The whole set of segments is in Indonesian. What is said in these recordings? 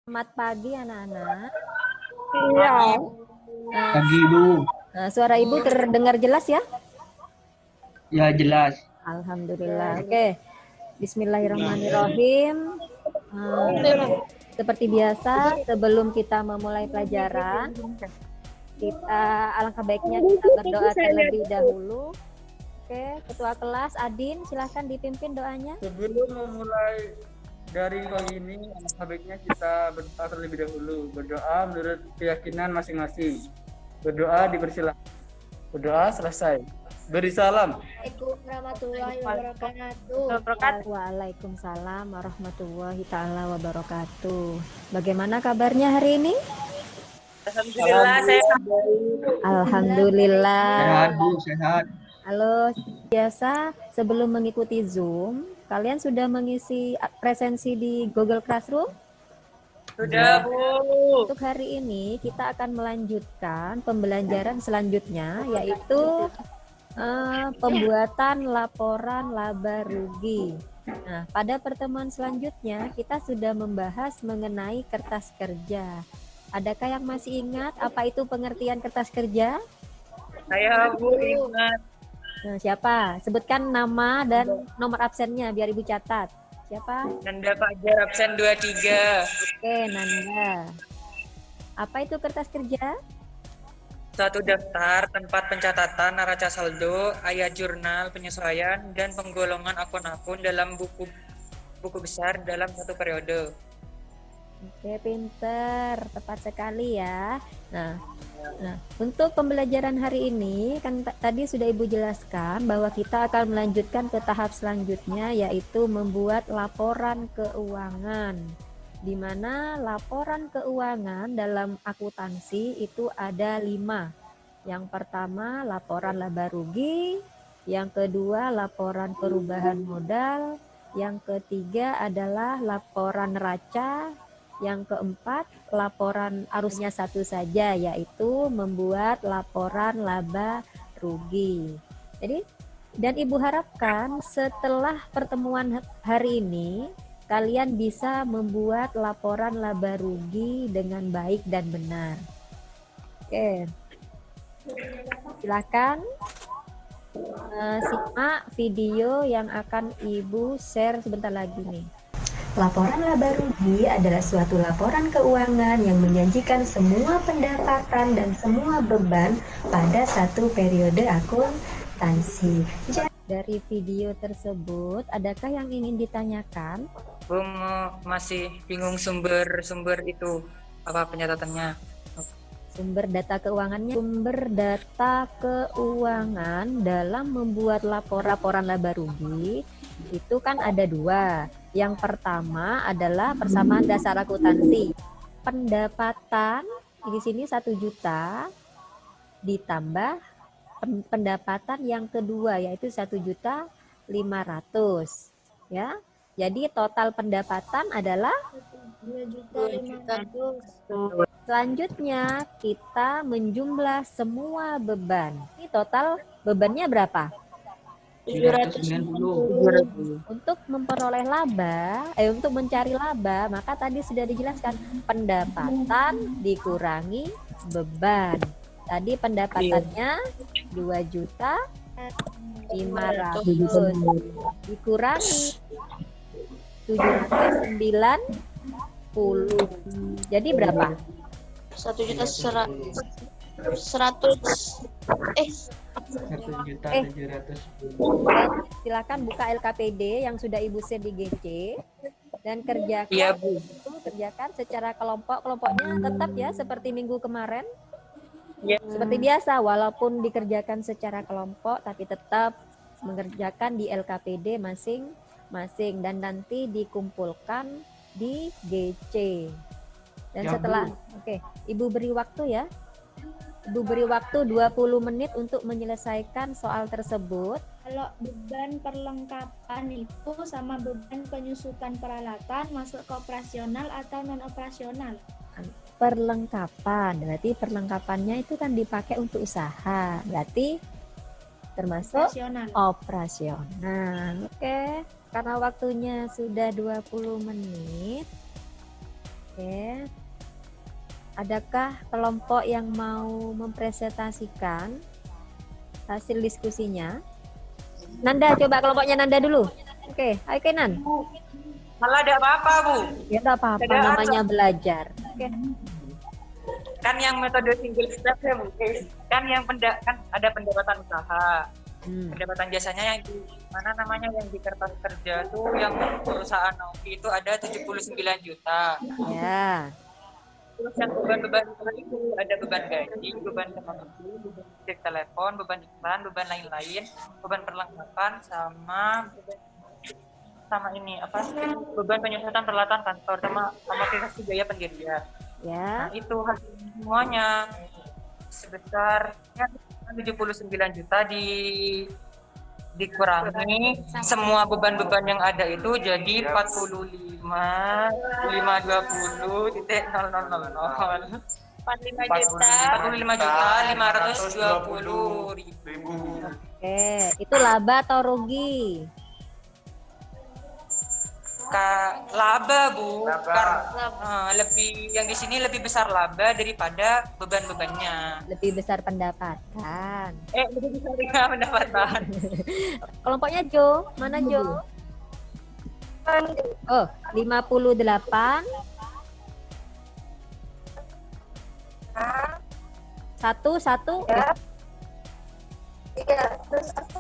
Selamat pagi anak-anak. Iya. Pagi Ibu. Suara Ibu terdengar jelas ya? Ya jelas. Alhamdulillah. Oke. Bismillahirrahmanirrahim. Seperti biasa, sebelum kita memulai pelajaran, alangkah baiknya kita berdoa terlebih dahulu. Oke, Ketua kelas Adin, silahkan dipimpin doanya. Sebelum memulai dari pagi ini, sebaiknya kita berdoa terlebih dahulu. Berdoa menurut keyakinan masing-masing. Berdoa dipersilakan. Berdoa selesai. Beri salam. Assalamualaikum warahmatullahi wabarakatuh. Waalaikumsalam warahmatullahi taala wabarakatuh. Bagaimana kabarnya hari ini? Alhamdulillah, sehat. Alhamdulillah. Sehat Bu, sehat. Halo, biasa sebelum mengikuti Zoom, kalian sudah mengisi presensi di Google Classroom? Sudah, Bu. Untuk hari ini kita akan melanjutkan pembelajaran selanjutnya, yaitu pembuatan laporan laba rugi. Nah, pada pertemuan selanjutnya kita sudah membahas mengenai kertas kerja. Adakah yang masih ingat apa itu pengertian kertas kerja? Saya, Bu, ingat. Nah, siapa? Sebutkan nama dan nomor absennya biar Ibu catat. Siapa? Nanda Fajar, absen 23. Oke, Nanda. Apa itu kertas kerja? Satu daftar, tempat pencatatan, neraca saldo, ayat jurnal, penyesuaian, dan penggolongan akun-akun dalam buku besar dalam satu periode. Oke, pinter. Tepat sekali ya. Nah, untuk pembelajaran hari ini, kan tadi sudah Ibu jelaskan bahwa kita akan melanjutkan ke tahap selanjutnya, yaitu membuat laporan keuangan. Di mana laporan keuangan dalam akuntansi itu ada 5. Yang pertama, laporan laba rugi. Yang kedua, laporan perubahan modal. Yang ketiga adalah laporan neraca. Yang keempat, laporan arusnya satu saja, yaitu membuat laporan laba rugi. Jadi, dan Ibu harapkan setelah pertemuan hari ini, kalian bisa membuat laporan laba rugi dengan baik dan benar. Oke, silakan simak video yang akan Ibu share sebentar lagi nih. Laporan laba rugi adalah suatu laporan keuangan yang menjanjikan semua pendapatan dan semua beban pada satu periode akuntansi. Dari video tersebut, adakah yang ingin ditanyakan? Bu, masih bingung sumber itu, apa pencatatannya? Sumber data keuangannya, sumber data keuangan dalam membuat laporan laba rugi itu kan ada 2. Yang pertama adalah persamaan dasar akuntansi. Pendapatan di sini 1 juta ditambah pendapatan yang kedua yaitu 1.500.000 ya. Jadi total pendapatan adalah 2.500.000. Selanjutnya kita menjumlah semua beban. Ini total bebannya berapa? 790. Untuk memperoleh laba, untuk mencari laba, maka tadi sudah dijelaskan pendapatan dikurangi beban. Tadi pendapatannya 2.500.000 dikurangi 790. Jadi berapa? 1.100.000. 1.700.000. Silakan buka LKPD yang sudah Ibu share di GC dan kerjakan. Iya, Bu. Kerjakan secara kelompok. Kelompoknya tetap ya seperti minggu kemarin. Ya. Seperti biasa, walaupun dikerjakan secara kelompok, tapi tetap mengerjakan di LKPD masing-masing dan nanti dikumpulkan di GC. Dan Ya, setelah, Ibu beri waktu ya. Ibu beri waktu 20 menit untuk menyelesaikan soal tersebut. Kalau beban perlengkapan itu sama beban penyusutan peralatan masuk ke operasional atau non operasional? Perlengkapan, berarti perlengkapannya itu kan dipakai untuk usaha, berarti termasuk operasional. Oke, karena waktunya sudah 20 menit, Oke. Adakah kelompok yang mau mempresentasikan hasil diskusinya? Nanda, coba kelompoknya Nanda dulu. Oke, ayo Kenan. Malah ada apa-apa, Bu. Ya enggak apa-apa, Ada apa? namanya belajar. Oke. Kan yang metode single step ya, Bu. Kan yang kan ada pendapatan usaha. Pendapatan jasanya yang di mana namanya yang di kertas kerja tuh yang perusahaan Naoki itu ada 79 juta. Ya. Terus yang beban-beban itu ada beban gaji, beban teknologi, beban listrik telepon, beban iklan, beban lain-lain, beban perlengkapan sama ini apa beban penyusutan peralatan kantor sama amortisasi biaya pendirian. Ya. Nah, itu hasilnya semuanya sebesar 79 juta dikurangi semua beban-beban yang ada itu jadi 45,520,000 45.520.000. Oke, itu laba atau rugi? Laba, Bu. Lebih yang di sini lebih besar laba daripada beban-bebannya. Lebih besar pendapatan. Lebih besar pendapatan. Kelompoknya Jo, mana Jo? Oh, 58. Satu. Iya, terus aku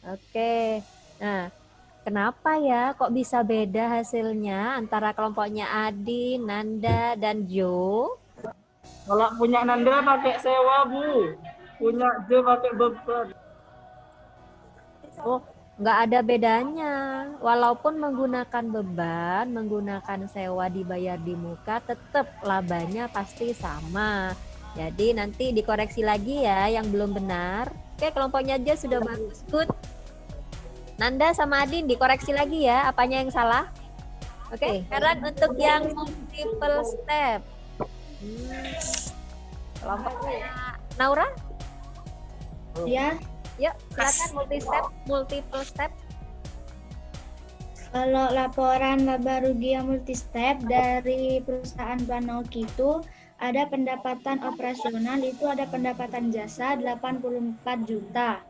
Oke. Nah, kenapa ya kok bisa beda hasilnya antara kelompoknya Adi, Nanda, dan Jo? Kalau punya Nanda pakai sewa, Bu. Punya Jo pakai beban. Oh, nggak ada bedanya. Walaupun menggunakan beban, menggunakan sewa dibayar di muka, tetap labanya pasti sama. Jadi nanti dikoreksi lagi ya yang belum benar. Oke, kelompoknya aja sudah bagus. Good. Nanda sama Adin dikoreksi lagi ya, apanya yang salah. Oke, sekarang untuk yang multiple step. Kelompoknya Naura? Ya, Yuk, silakan multiple step. kalau laporan laba rugi yang multi-step dari perusahaan Planoki itu ada pendapatan operasional, itu ada pendapatan jasa 84 juta.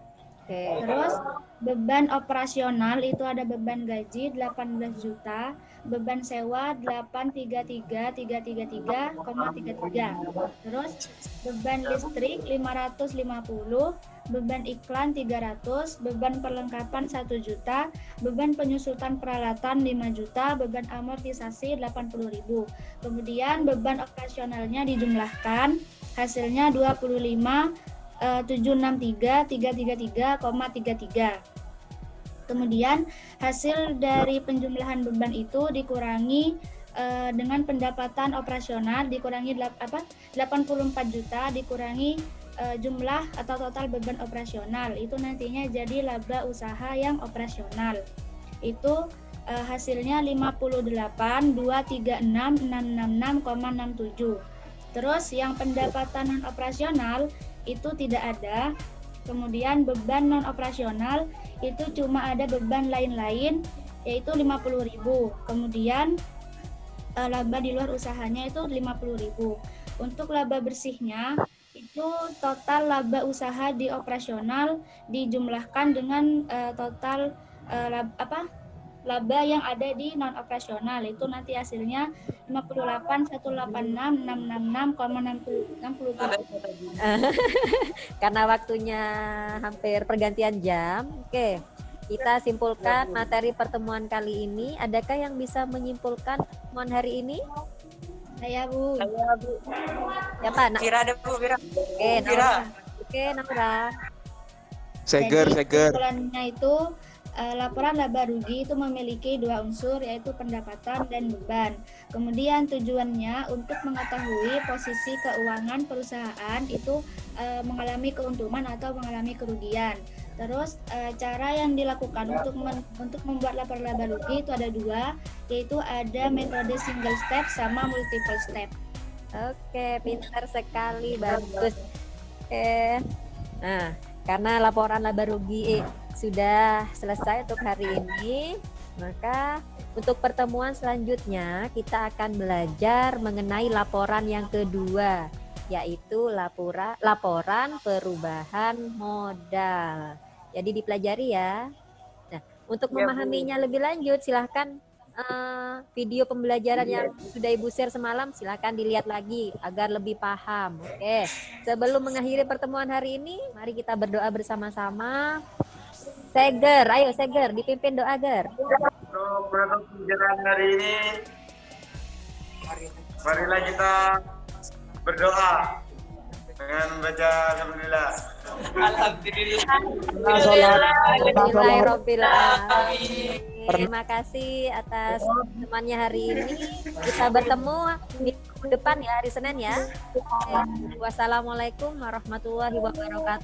Oke. Terus beban operasional itu ada beban gaji 18 juta, beban sewa 833,333. Terus beban listrik 550, beban iklan 300, beban perlengkapan 1 juta, beban penyusutan peralatan 5 juta, beban amortisasi 80.000. Kemudian beban operasionalnya dijumlahkan, hasilnya 25.763,333. Kemudian hasil dari penjumlahan beban itu dikurangi dengan pendapatan operasional dikurangi 84 juta dikurangi jumlah atau total beban operasional, itu nantinya jadi laba usaha yang operasional. Itu hasilnya 58.236.666,67. Terus yang pendapatan non operasional itu tidak ada. Kemudian beban non operasional itu cuma ada beban lain-lain yaitu 50.000. Kemudian laba di luar usahanya itu 50.000. Untuk laba bersihnya itu total laba usaha di operasional dijumlahkan dengan total laba yang ada di non operasional, itu nanti hasilnya 58.186,67. Karena waktunya hampir pergantian jam. Oke, kita simpulkan materi pertemuan kali ini. Adakah yang bisa menyimpulkan pertemuan hari ini? Saya Bu. Siapa? Kira ada Bu, Kira. Oke, Naura. Seger. Kesimpulannya itu laporan laba rugi itu memiliki dua unsur yaitu pendapatan dan beban. Kemudian tujuannya untuk mengetahui posisi keuangan perusahaan itu mengalami keuntungan atau mengalami kerugian. Terus cara yang dilakukan untuk membuat laporan laba rugi itu ada dua, yaitu ada metode single step sama multiple step. Oke, pintar sekali, bagus. Nah, karena laporan laba rugi sudah selesai untuk hari ini, maka untuk pertemuan selanjutnya kita akan belajar mengenai laporan yang kedua, yaitu laporan perubahan modal. Jadi dipelajari ya. Nah, untuk memahaminya lebih lanjut, silahkan video pembelajaran yang sudah Ibu share semalam silahkan dilihat lagi agar lebih paham. Oke, sebelum mengakhiri pertemuan hari ini, mari kita berdoa bersama-sama. Seger, ayo Seger, dipimpin doa Ger. Untuk pembelajaran hari ini, marilah kita berdoa dengan membaca Alhamdulillah. Alhamdulillahirabbil alamin. Terima kasih atas temannya hari ini. Kita bertemu minggu depan ya, hari Senin ya. Wassalamualaikum warahmatullahi wabarakatuh.